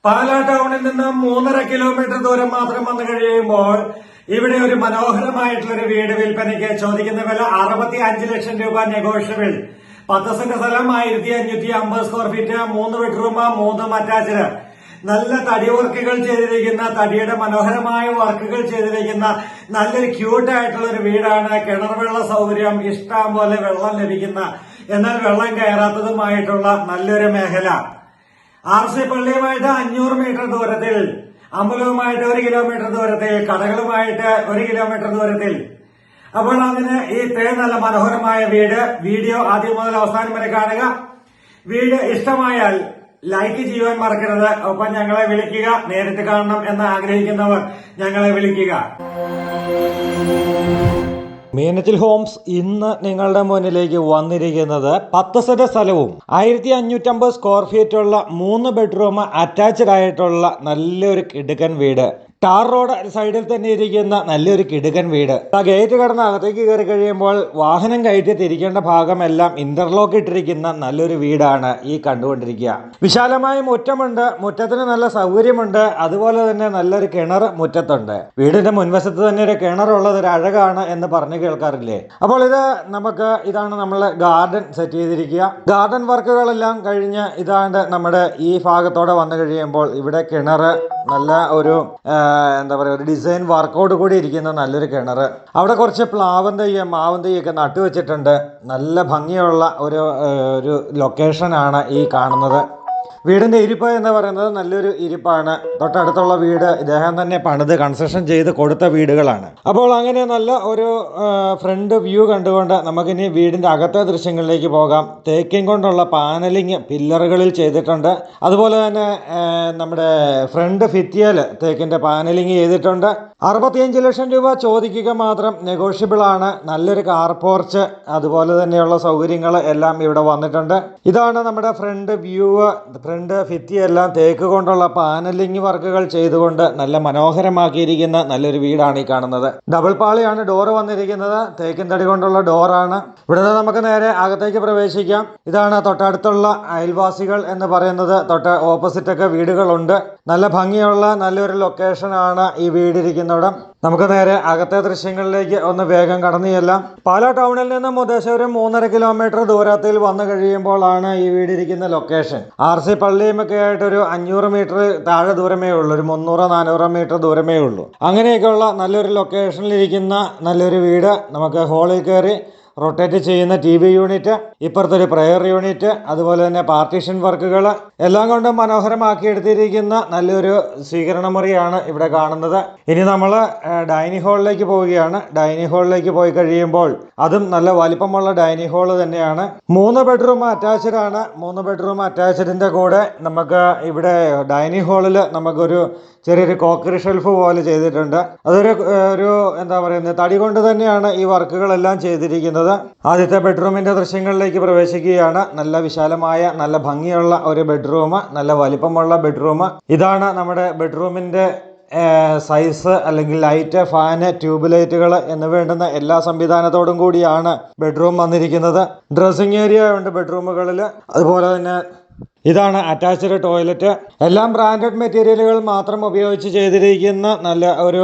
പാലാ ടൗണിൽ നിന്ന് 3.5 കിലോമീറ്റർ ദൂരം മാത്രം വന്നു കഴിയുമ്പോൾ ഇവിടെ ഒരു മനോഹരമായിട്ടുള്ള ഒരു വീട് വിൽപ്പനയ്ക്ക് ചോദിക്കുന്ന വില 65 ലക്ഷം രൂപ നെഗോഷ്യബിൾ. 10 സെന്റ് സ്ഥലം, 1550 സ്ക്വയർ ഫീറ്റ്, 3 ബെഡ്റൂം, 3 അറ്റാച്ച്ഡ്. നല്ല തടി വർക്കുകൾ ചെയ്തിരിക്കുന്ന, തടിയുടെ മനോഹരമായ വർക്കുകൾ ചെയ്തിരിക്കുന്ന നല്ലൊരു ക്യൂട്ടായിട്ടുള്ള ഒരു വീടാണ്. കിണർ വെള്ള സൗകര്യം, ഇഷ്ടം പോലെ വെള്ളം ലഭിക്കുന്ന, എന്നാൽ വെള്ളം കയറാത്തതുമായിട്ടുള്ള നല്ലൊരു മേഖല. RC പള്ളിയുമായിട്ട് 500 മീറ്റർ ദൂരത്തിൽ, അമ്പലവുമായിട്ട് 1 കിലോമീറ്റർ ദൂരത്തിൽ, കടകളുമായിട്ട് 1 കിലോമീറ്റർ ദൂരത്തിൽ. അപ്പോൾ അങ്ങനെ ഈ ഇത്രയും നല്ല മനോഹരമായ വീഡിയോ ആദ്യം മുതൽ അവസാനം വരെ കാണുക. വീട് ഇഷ്ടമായാൽ ലൈക്ക് ചെയ്യുവാൻ മറക്കരുത്. ഒപ്പം ഞങ്ങളെ വിളിക്കുക. നേരിട്ട് കാണണം എന്ന് ആഗ്രഹിക്കുന്നവർ ഞങ്ങളെ വിളിക്കുക. മീനച്ചിൽ ഹോംസ് ഇന്ന് നിങ്ങളുടെ മുന്നിലേക്ക് വന്നിരിക്കുന്നത് 10 സെന്റ് സ്ഥലവും 1550 സ്ക്വയർ ഫീറ്റുള്ള 3 ബെഡ്റൂം അറ്റാച്ച്ഡ് ആയിട്ടുള്ള നല്ലൊരു കിടുക്കൻ വീട്. ടാർ റോഡ് സൈഡിൽ തന്നെ ഇരിക്കുന്ന നല്ലൊരു കിടുക്കൻ വീട്. ഗേറ്റ് കടന്ന് അകത്തേക്ക് കയറി കഴിയുമ്പോൾ വാഹനം കയറ്റി തിരിക്കേണ്ട ഭാഗമെല്ലാം ഇന്റർലോക്ക് ഇട്ടിരിക്കുന്ന നല്ലൊരു വീടാണ് ഈ കണ്ടുകൊണ്ടിരിക്കുക. വിശാലമായ മുറ്റമുണ്ട്, മുറ്റത്തിന് നല്ല സൗകര്യമുണ്ട്. അതുപോലെ തന്നെ നല്ലൊരു കിണർ മുറ്റത്തുണ്ട്. വീടിന്റെ മുൻവശത്ത് തന്നെ ഒരു കിണറുള്ളത് ഒരു അഴകാണ് എന്ന് പറഞ്ഞു കേൾക്കാറില്ലേ. അപ്പോൾ ഇതാണ് നമ്മൾ ഗാർഡൻ സെറ്റ് ചെയ്തിരിക്കുക. ഗാർഡൻ വർക്കുകളെല്ലാം കഴിഞ്ഞ് ഇതാണ്ട് നമ്മുടെ ഈ ഭാഗത്തോടെ വന്നു കഴിയുമ്പോൾ ഇവിടെ കിണർ നല്ല ഒരു ഒരു ഡിസൈൻ വർക്കൗട്ട് കൂടി ഇരിക്കുന്ന നല്ലൊരു കിണർ. അവിടെ കുറച്ച് പ്ലാവൻ തയ്യും മാവൻ തയ്യൊക്കെ നട്ടുവെച്ചിട്ടുണ്ട്. നല്ല ഭംഗിയുള്ള ഒരു ലൊക്കേഷനാണ് ഈ കാണുന്നത്. വീടിന്റെ ഇരിപ്പ് എന്ന് പറയുന്നത് നല്ലൊരു ഇരിപ്പാണ്. തൊട്ടടുത്തുള്ള വീട് ഇദ്ദേഹം തന്നെ പണിത് കൺസ്ട്രക്ഷൻ ചെയ്ത് കൊടുത്ത വീടുകളാണ്. അപ്പോൾ അങ്ങനെ നല്ല ഒരു ഫ്രണ്ട് വ്യൂ കണ്ടുകൊണ്ട് നമുക്കിനി വീടിന്റെ അകത്തെ ദൃശ്യങ്ങളിലേക്ക് പോകാം. തേക്കിൻ കൊണ്ടുള്ള പാനലിങ് പില്ലറുകളിൽ ചെയ്തിട്ടുണ്ട്. അതുപോലെ തന്നെ നമ്മുടെ ഫ്രണ്ട് ഭിത്തിയിൽ തേക്കിന്റെ പാനലിങ് ചെയ്തിട്ടുണ്ട്. 65 ലക്ഷം രൂപ ചോദിക്കുക മാത്രം, നെഗോഷ്യബിൾ ആണ്. നല്ലൊരു കാർ പോർച്ച്, അതുപോലെ തന്നെയുള്ള സൗകര്യങ്ങൾ എല്ലാം ഇവിടെ വന്നിട്ടുണ്ട്. ഇതാണ് നമ്മുടെ ഫ്രണ്ട് വ്യൂ. ഫ്രണ്ട് ഭിത്തിയെല്ലാം തേക്ക് കൊണ്ടുള്ള പാനലിംഗ് വർക്കുകൾ ചെയ്തുകൊണ്ട് നല്ല മനോഹരമാക്കിയിരിക്കുന്ന നല്ലൊരു വീടാണ് ഈ കാണുന്നത്. ഡബിൾ പാളിയാണ് ഡോറ് വന്നിരിക്കുന്നത്. തേക്കിൻ തടി കൊണ്ടുള്ള ഡോറാണ്. ഇവിടുന്ന് നമുക്ക് നേരെ അകത്തേക്ക് പ്രവേശിക്കാം. ഇതാണ് തൊട്ടടുത്തുള്ള അയൽവാസികൾ എന്ന് പറയുന്നത്. തൊട്ട് ഓപ്പോസിറ്റൊക്കെ വീടുകളുണ്ട്. നല്ല ഭംഗിയുള്ള നല്ലൊരു ലൊക്കേഷനാണ് ഈ വീടിരിക്കുന്നിടം. നമുക്ക് നേരെ അകത്തെ ദൃശ്യങ്ങളിലേക്ക് ഒന്ന് വേഗം കടന്നു ചെല്ലാം. പാലാ ടൗണിൽ നിന്നും ഉദ്ദേശം ഒരു 3.5 കിലോമീറ്റർ ദൂരത്തിൽ വന്നു കഴിയുമ്പോഴാണ് ഈ വീടിരിക്കുന്ന ലൊക്കേഷൻ. RC പള്ളിയുമൊക്കെ ആയിട്ട് ഒരു 500 മീറ്റർ താഴെ ദൂരമേ ഉള്ളൂ. ഒരു 300-400 മീറ്റർ ദൂരമേ ഉള്ളൂ. അങ്ങനെയൊക്കെയുള്ള നല്ലൊരു ലൊക്കേഷനിലിരിക്കുന്ന നല്ലൊരു വീട്. നമുക്ക് ഹോളിൽ കയറി റൊട്ടേറ്റ് ചെയ്യുന്ന TV യൂണിറ്റ്, ഇപ്പുറത്തൊരു പ്രയർ യൂണിറ്റ്, അതുപോലെ തന്നെ പാർട്ടീഷൻ വർക്കുകൾ എല്ലാം കൊണ്ടും മനോഹരമാക്കി എടുത്തിരിക്കുന്ന നല്ലൊരു സ്വീകരണ മുറിയാണ് ഇവിടെ കാണുന്നത്. ഇനി നമ്മൾ ഡൈനിങ് ഹാളിലേക്ക് പോവുകയാണ്. ഡൈനിങ് ഹാളിലേക്ക് പോയി കഴിയുമ്പോൾ അതും നല്ല വലിപ്പമുള്ള ഡൈനിങ് ഹാള് തന്നെയാണ്. 3 ബെഡ്റൂം അറ്റാച്ച്ഡ് ആണ്. 3 ബെഡ്റൂം അറ്റാച്ച്ഡിൻ്റെ കൂടെ നമുക്ക് ഇവിടെ ഡൈനിങ് ഹാളിൽ നമുക്കൊരു ചെറിയൊരു കോക്കറി ഷെൽഫ് പോലെ ചെയ്തിട്ടുണ്ട്. അതൊരു തടി കൊണ്ട് തന്നെയാണ് ഈ വർക്കുകളെല്ലാം ചെയ്തിരിക്കുന്നത്. ആദ്യത്തെ ബെഡ്റൂമിന്റെ ദൃശ്യങ്ങളിലേക്ക് പ്രവേശിക്കുകയാണ്. നല്ല വിശാലമായ നല്ല ഭംഗിയുള്ള ഒരു ബെഡ്റൂം, നല്ല വലിപ്പമുള്ള ബെഡ്റൂം. ഇതാണ് നമ്മുടെ ബെഡ്റൂമിന്റെ സൈസ്, അല്ലെങ്കിൽ ലൈറ്റ്, ഫാന്, ട്യൂബ് ലൈറ്റുകൾ എന്നിവ വേണ്ടുന്ന എല്ലാ സംവിധാനത്തോടും കൂടിയാണ് ബെഡ്റൂം വന്നിരിക്കുന്നത്. ഡ്രസ്സിംഗ് ഏരിയ ഉണ്ട് ബെഡ്റൂമുകളിൽ. അതുപോലെ തന്നെ ഇതാണ് അറ്റാച്ച്ഡ് ടോയ്ലറ്റ്. എല്ലാം ബ്രാൻഡഡ് മെറ്റീരിയലുകൾ മാത്രം ഉപയോഗിച്ച് ചെയ്തിരിക്കുന്ന നല്ല ഒരു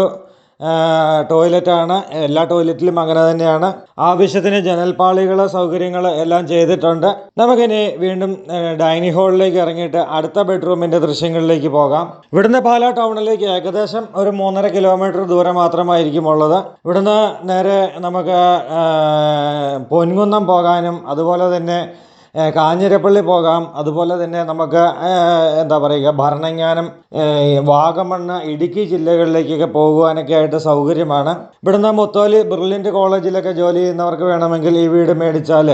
ടോയ്ലറ്റാണ്. എല്ലാ ടോയ്ലറ്റിലും അങ്ങനെ തന്നെയാണ്. ആവശ്യത്തിന് ജനൽപ്പാളികൾ, സൗകര്യങ്ങൾ എല്ലാം ചെയ്തിട്ടുണ്ട്. നമുക്കിനി വീണ്ടും ഡൈനിങ് ഹാളിലേക്ക് ഇറങ്ങിയിട്ട് അടുത്ത ബെഡ്റൂമിൻ്റെ ദൃശ്യങ്ങളിലേക്ക് പോകാം. ഇവിടുന്ന് പാലാ ടൗണിലേക്ക് ഏകദേശം ഒരു 3.5 കിലോമീറ്റർ ദൂരം മാത്രമായിരിക്കും ഉള്ളത്. ഇവിടുന്ന് നേരെ നമുക്ക് പൊൻകുന്നം പോകാനും അതുപോലെ തന്നെ കാഞ്ഞിരപ്പള്ളി പോകാം. അതുപോലെ തന്നെ നമുക്ക് ഭരണങ്ങാനം, വാഗമണ്ണ്, ഇടുക്കി ജില്ലകളിലേക്കൊക്കെ പോകുവാനൊക്കെ ആയിട്ട് സൗകര്യമാണ്. ഇവിടുന്ന് മുത്തോലി ബ്രില്യൻ്റ് കോളേജിലൊക്കെ ജോലി ചെയ്യുന്നവർക്ക് വേണമെങ്കിൽ ഈ വീട് മേടിച്ചാൽ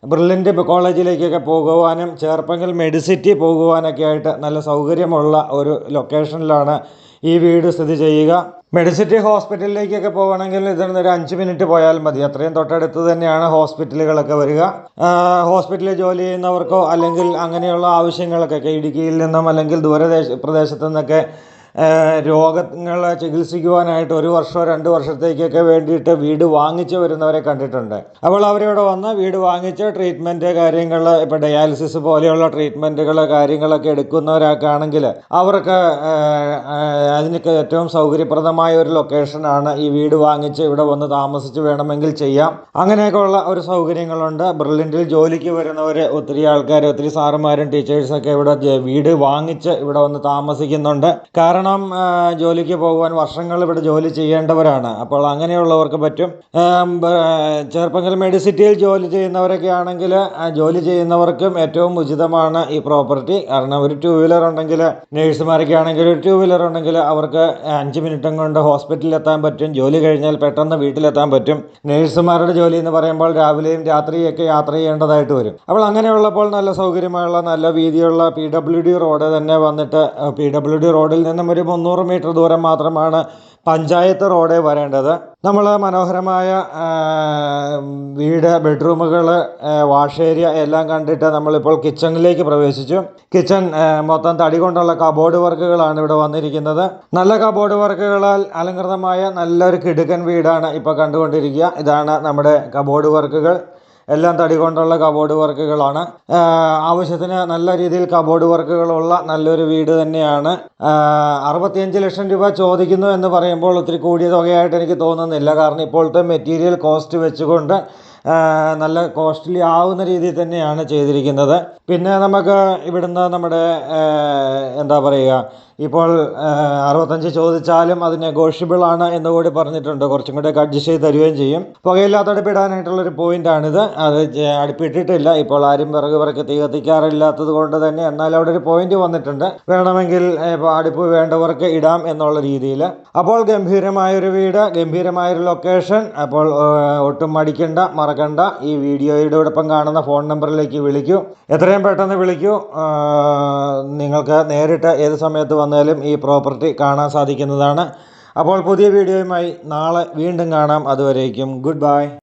ബ്രില്യൻ്റ് കോളേജിലേക്കൊക്കെ പോകുവാനും ചേർപ്പങ്കൽ മെഡിസിറ്റി പോകുവാനൊക്കെ ആയിട്ട് നല്ല സൗകര്യമുള്ള ഒരു ലൊക്കേഷനിലാണ് ഈ വീട് സ്ഥിതി ചെയ്യുക. മെഡിസിറ്റി ഹോസ്പിറ്റലിലേക്കൊക്കെ പോകണമെങ്കിൽ ഇതിൽ നിന്ന് ഒരു 5 മിനിറ്റ് പോയാൽ മതി. അത്രയും തൊട്ടടുത്ത് തന്നെയാണ് ഹോസ്പിറ്റലുകളൊക്കെ വരിക. ഹോസ്പിറ്റലിൽ ജോലി ചെയ്യുന്നവർക്കോ അല്ലെങ്കിൽ അങ്ങനെയുള്ള ആവശ്യങ്ങൾക്കൊക്കെ ഇടുക്കിയിൽ നിന്നും അല്ലെങ്കിൽ പ്രദേശത്തു നിന്നൊക്കെ രോഗങ്ങൾ ചികിത്സിക്കുവാനായിട്ട് 1 വർഷമോ 2 വർഷത്തേക്കൊക്കെ വേണ്ടിയിട്ട് വീട് വാങ്ങിച്ച് വരുന്നവരെ കണ്ടിട്ടുണ്ട്. അപ്പോൾ അവരിവിടെ വന്ന് വീട് വാങ്ങിച്ച് ട്രീറ്റ്മെൻറ്റ് കാര്യങ്ങൾ, ഇപ്പോൾ ഡയാലിസിസ് പോലെയുള്ള ട്രീറ്റ്മെൻറ്റുകൾ കാര്യങ്ങളൊക്കെ എടുക്കുന്നവരൊക്കെ ആണെങ്കിൽ അവർക്ക് അതിനൊക്കെ ഏറ്റവും സൗകര്യപ്രദമായ ഒരു ലൊക്കേഷനാണ്. ഈ വീട് വാങ്ങിച്ച് ഇവിടെ വന്ന് താമസിച്ച് വേണമെങ്കിൽ ചെയ്യാം. അങ്ങനെയൊക്കെയുള്ള ഒരു സൗകര്യങ്ങളുണ്ട്. ബ്രില്യൻറ്റിൽ ജോലിക്ക് വരുന്നവർ ഒത്തിരി ആൾക്കാർ, ഒത്തിരി സാറുമാരും ടീച്ചേഴ്സൊക്കെ ഇവിടെ വീട് വാങ്ങിച്ച് ഇവിടെ വന്ന് താമസിക്കുന്നുണ്ട്. കാരണം ജോലിക്ക് പോകുവാൻ വർഷങ്ങൾ ഇവിടെ ജോലി ചെയ്യേണ്ടവരാണ്. അപ്പോൾ അങ്ങനെയുള്ളവർക്ക് പറ്റും. ചെറുപ്പങ്കൽ മെഡിസിറ്റിയിൽ ജോലി ചെയ്യുന്നവരൊക്കെ ആണെങ്കിൽ ജോലി ചെയ്യുന്നവർക്കും ഏറ്റവും ഉചിതമാണ് ഈ പ്രോപ്പർട്ടി. കാരണം ഒരു 2 വീലർ ഉണ്ടെങ്കിൽ, നേഴ്സുമാരൊക്കെ ആണെങ്കിൽ ഒരു 2 വീലർ ഉണ്ടെങ്കിൽ അവർക്ക് 5 മിനിറ്റും കൊണ്ട് ഹോസ്പിറ്റലിൽ എത്താൻ പറ്റും. ജോലി കഴിഞ്ഞാൽ പെട്ടെന്ന് വീട്ടിലെത്താൻ പറ്റും. നേഴ്സുമാരുടെ ജോലി എന്ന് പറയുമ്പോൾ രാവിലെയും രാത്രിയൊക്കെ യാത്ര ചെയ്യേണ്ടതായിട്ട് വരും. അപ്പോൾ അങ്ങനെയുള്ളപ്പോൾ നല്ല സൗകര്യമുള്ള നല്ല വീതിയുള്ള PWD റോഡ് തന്നെ വന്നിട്ട്, PWD റോഡിൽ നിന്നും ഒരു 300 മീറ്റർ ദൂരം മാത്രമാണ് പഞ്ചായത്ത് റോഡ് വരേണ്ടത്. നമ്മൾ മനോഹരമായ വീട്, ബെഡ്റൂമുകൾ, വാഷ് ഏരിയ എല്ലാം കണ്ടിട്ട് നമ്മളിപ്പോൾ കിച്ചണിലേക്ക് പ്രവേശിച്ചു. കിച്ചൺ മൊത്തം തടി കൊണ്ടുള്ള കബോർഡ് വർക്കുകളാണ് ഇവിടെ വന്നിരിക്കുന്നത്. നല്ല കബോർഡ് വർക്കുകളാൽ അലങ്കൃതമായ നല്ലൊരു കിടുക്കൻ വീടാണ് ഇപ്പോൾ കണ്ടുകൊണ്ടിരിക്കുക. ഇതാണ് നമ്മുടെ കബോർഡ് വർക്കുകൾ. എല്ലാം തടി കൊണ്ടുള്ള കബോർഡ് വർക്കുകളാണ്. ആവശ്യത്തിന് നല്ല രീതിയിൽ കബോർഡ് വർക്കുകളുള്ള നല്ലൊരു വീട് തന്നെയാണ്. 65 ലക്ഷം രൂപ ചോദിക്കുന്നു എന്ന് പറയുമ്പോൾ ഒത്തിരി കൂടിയ തുകയായിട്ട് എനിക്ക് തോന്നുന്നില്ല. കാരണം ഇപ്പോഴത്തെ മെറ്റീരിയൽ കോസ്റ്റ് വെച്ചുകൊണ്ട് നല്ല കോസ്റ്റ്ലി ആവുന്ന രീതിയിൽ തന്നെയാണ് ചെയ്തിരിക്കുന്നത്. പിന്നെ നമുക്ക് ഇവിടുന്ന് നമ്മുടെ എന്താ പറയുക, ഇപ്പോൾ 65 ചോദിച്ചാലും അത് നെഗോഷ്യബിൾ ആണ് എന്ന് കൂടി പറഞ്ഞിട്ടുണ്ട്. കുറച്ചും കൂടെ അഡ്ജസ്റ്റ് ചെയ്ത് തരുകയും ചെയ്യും. പുകയില്ലാത്ത അടുപ്പിടാനായിട്ടുള്ളൊരു പോയിൻ്റാണിത്. അത് അടുപ്പിട്ടിട്ടില്ല. ഇപ്പോൾ ആരും വിറക് തീ കത്തിക്കാറില്ലാത്തത് കൊണ്ട് തന്നെ, എന്നാൽ അവിടെ ഒരു പോയിന്റ് വന്നിട്ടുണ്ട്. വേണമെങ്കിൽ ഇപ്പോൾ അടുപ്പ് വേണ്ടവർക്ക് ഇടാം എന്നുള്ള രീതിയിൽ. അപ്പോൾ ഗംഭീരമായൊരു വീട്, ഗംഭീരമായൊരു ലൊക്കേഷൻ. അപ്പോൾ ഒട്ടും മറക്കണ്ട, ഈ വീഡിയോയോടൊപ്പം കാണുന്ന ഫോൺ നമ്പറിലേക്ക് വിളിക്കൂ. എത്രയും പെട്ടെന്ന് വിളിക്കൂ. നിങ്ങൾക്ക് നേരിട്ട് ഏത് സമയത്ത് വന്നാലും ഈ പ്രോപ്പർട്ടി കാണാൻ സാധിക്കുന്നതാണ്. അപ്പോൾ പുതിയ വീഡിയോയുമായി നാളെ വീണ്ടും കാണാം. അതുവരേക്കും ഗുഡ് ബൈ.